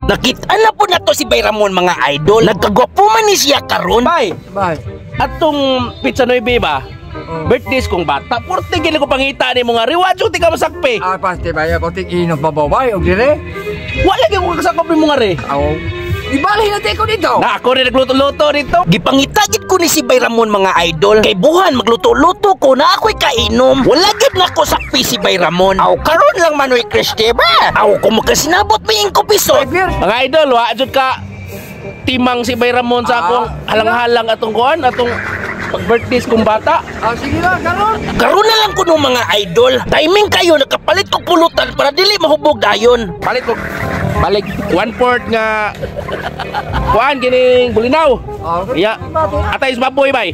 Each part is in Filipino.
Nakita na po na to si Bay Ramon mga idol. Nagkagwapo man ni siya karon. Bay. Atong pizza noy ba? Birthdays kong bata. Porte gini ko pangita ni mga reward yung tika masakpe. Pasti bay, porte inom babaway og dire. Wala gyud ko kasakop ni mga re. Ibalik natin ko dito. Na ako rin nagluto-luto dito. Gipangitagid ko ni si Bay Ramon mga idol. Kay buhan magluto-luto ko na ako'y kainom. Wala gid na ko sakpi si Bay Ramon. Aw karon lang manoy Kriste ba? Aw kung makasinabot may ingko piso. Mga idol, wa jud ka timang si Bay Ramon sa akong halang-halang atong kuan, atong pag-birthdays kong bata. Sige lang, karon. Karon na lang ko no mga idol. Timing kayo nakapalit ko pulutan para dili mahubog dayon. Palit ko. Balik 1/4 nga kuan kining bulinaw. Iya. Atay sa baboy bay.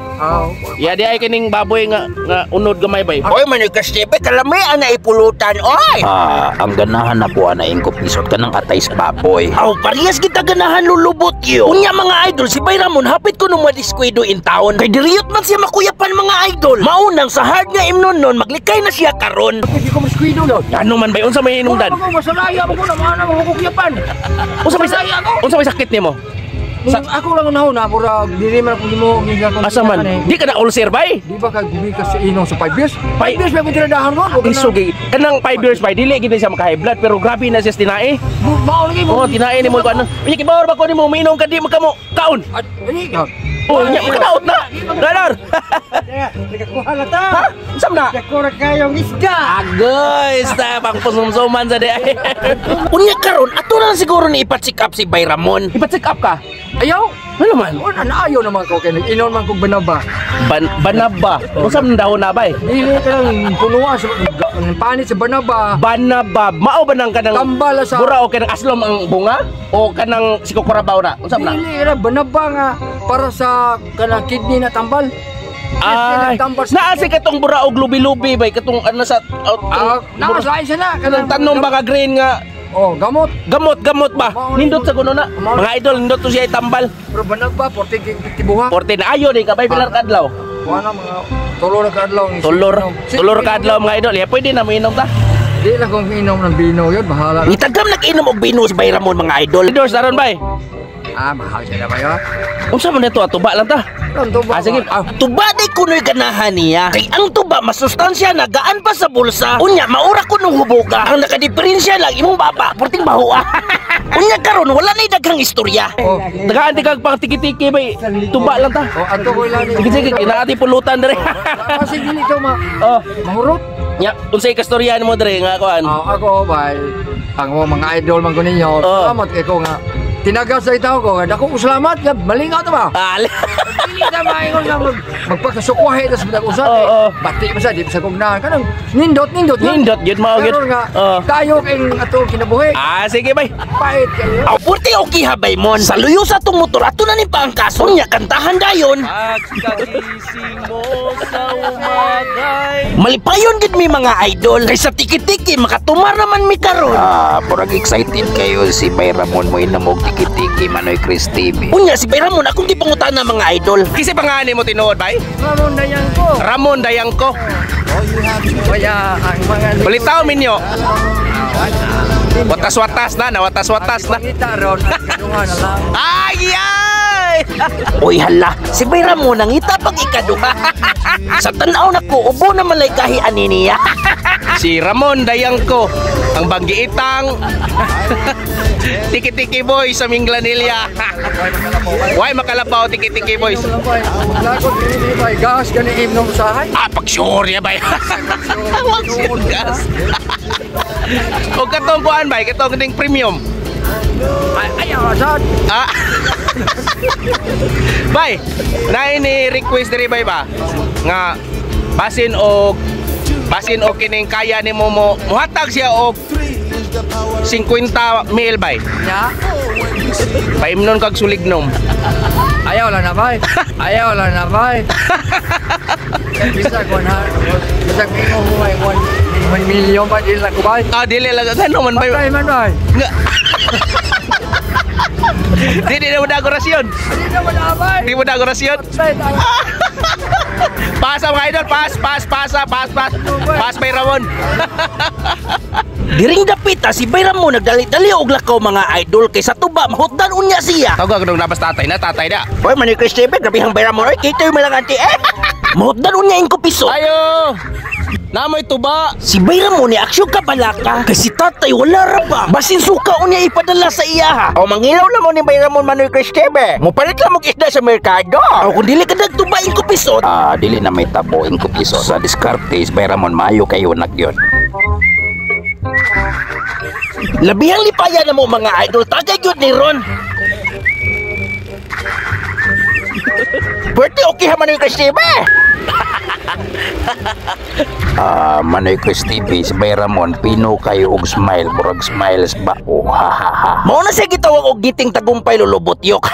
Iya di ay kining baboy nga unod gamay bay. Oy manoy Kriste ba kalami ana ipulutan oy. Ang ganahan na po ana ingko pisot kanang atay sa baboy. Aw parehas kita ganahan lulubot yo. Unya mga idol si Bay Ramon hapit ko no madiskwado in town. Kay diriyot man siya makuyapan mga idol. Maunang sa hard nga imnon non maglikay na siya karon. Hindi ko maskwido no. Ano man bay unsa may hinungdan? Ako masalaya mo ko na mana mo ko kuyapan. Unsa may sakit nimo? Ako lang na pura diri man ako mo ginagawa. Asa man? Di ka na ulcer bay? Di ba ka gumikas sa inong sa 5 years? 5 years may tinadahan ron. Isugi. Kanang 5 years bay dili gid siya maka high blood pero grabe na siya tinae. Mao lagi mo. Oh, tinae nimo ko ano. Unya kibawar ba ko nimo miinom ka di magkamo kaon. Oh, nya makadaot na. Radar. Nakakuha na ta. Ha? Sam na. Nakura kayong isda. Agoy, sa pang pusumsuman sa di. Unya karon ato na siguro ni ipa-check up si Bay Ramon. Ipa-check up ka. Ayaw. Ano man? Ayaw naman ko kay nag-inom man kog banaba. Banaba. Unsa man daw na bay? Dili ka lang punuan sa panit sa banaba. Banaba. Mao ba nang kanang Kambal sa bura o kanang aslom ang bunga o kanang sikokurabaw na? Unsa man? Dili ra banaba nga para sa kanang kidney na tambal. Ay, naasi katong bura og lubi-lubi bay katong ano sa nakasain siya na kanang tanom ba ka green nga gamot. Gamot ba? Nindot sa kuno na. Mga idol, nindot to siya itambal. Pero banaba 40 tibuha. 40 na ayo di ka bay pilar kadlaw. Wala mga tulor ka adlaw. Tulor ka adlaw mga idol. Ya pwede na mainom ta. Di lang kung inom ng bino yun, bahala. Itagam nag-inom og bino si Bay Ramon mga idol. Idol daron bay. Mahal siya na ba yun? Unsa man ito tuba lang ta? Sige. Tuba di kuno'y ganahan niya. Kay ang tuba masustansya na gaan pa sa bulsa. Unya maura ko nung hubuga. Ang nakadiferensya lang imong baba, purting baho. Unya karon wala na daghang istorya. Dagaan di kag pang tiki-tiki bay. Tuba lang ta. Ato ko lang. Sige, kinaati pulutan dire. Kasi dili to mahurot. Nya, unsay kastoryahan mo dire nga kuan? Ako bay. Ang mga idol man ko ninyo. Salamat kay ko nga. Tinagas sa itaw ko, dako salamat nga malingaw ta ba? Dili na maingon nga magpakasukwahe tas bidag usap. Bati pa sa di sa kugnahan kanang nindot gid mao gid. Tayo kay ato kinabuhi. Sige bay. Pait kayo. Purti okay ha Bay Mon. Sa luyo sa tong motor ato na ni pa ang kaso nya kantahan dayon. Pagkagising mo sa umagay. Malipayon gid mi mga idol. Kay sa tiki-tiki makatumar naman mi karon. Purag excited kayo si Bay Ramon mo inamog tiki-tiki manoy Chris TV. Unya si Bay Ramon akong gipangutan na mga idol. Kisi pangalan mo tinuod bay? Ramon Dayangko. Kaya ang mga Balitaw minyo. Watas-watas na. kita ron kaduha na lang. Ay! Uy hala, si Bay Ramon nangita pag ikaduha. Sa tanaw na ko, ubo na malay kahian niya. Si Ramon Dayangko, ang banggiitang Tiki-Tiki Boys sa Minglanilla. Why makalabaw Tiki-Tiki Boys? Lakot ini bay gas gani imnom usahay. Pag sure ya bay. Wag sure gas. O katong kuan bay, katong ding premium. Ayaw asad. Bay, na ini request diri bay ba? Nga basin og kining kaya nimo mo muhatag siya og 50 mil bay. Ya. Paimnon kag sulignom. Ayaw lang na bay. Bisa ko na. Bisa ko mo ay 1 million pa dili lang ko bay. Dili lang gano man bay. Patay man bay. Di na mo dagorasyon. Di na mo na bay. Di mo dagorasyon. Pasa mga idol, pass Bay Ramon. Diring dapita si Bay Ramon nagdali-dali og lakaw mga idol kaysa tuba mahutdan unya siya. Tawag ko nabas tatay na. Oy man ni Christopher, grabe hang Bay Ramon. Oy, kita mo lang anti mahutdan unya ingko piso. Ayo. Namoy tuba. Si Bay Ramon ni aksyon ka balaka kasi tatay wala ra ba. Basin suka unya ipadala sa iya ha. O mangilaw na mo ni Bay Ramon Manoy Christopher. Mupalit lang mo isda sa merkado. O kung dili ka nagtuba ingko piso. Dili na may tabo ingko piso. Sa diskarte Bay Ramon maayo kayo nagyon. Labihang lipaya na mo mga idol, tagay yun ni Ron. Pwede okay ha Manoy Christopher. Manoy Chris TV si Bay Ramon pino kayo og smile murag smiles ba o ha ha ha. Mao na siya gitawag og giting tagumpay lulubot yok.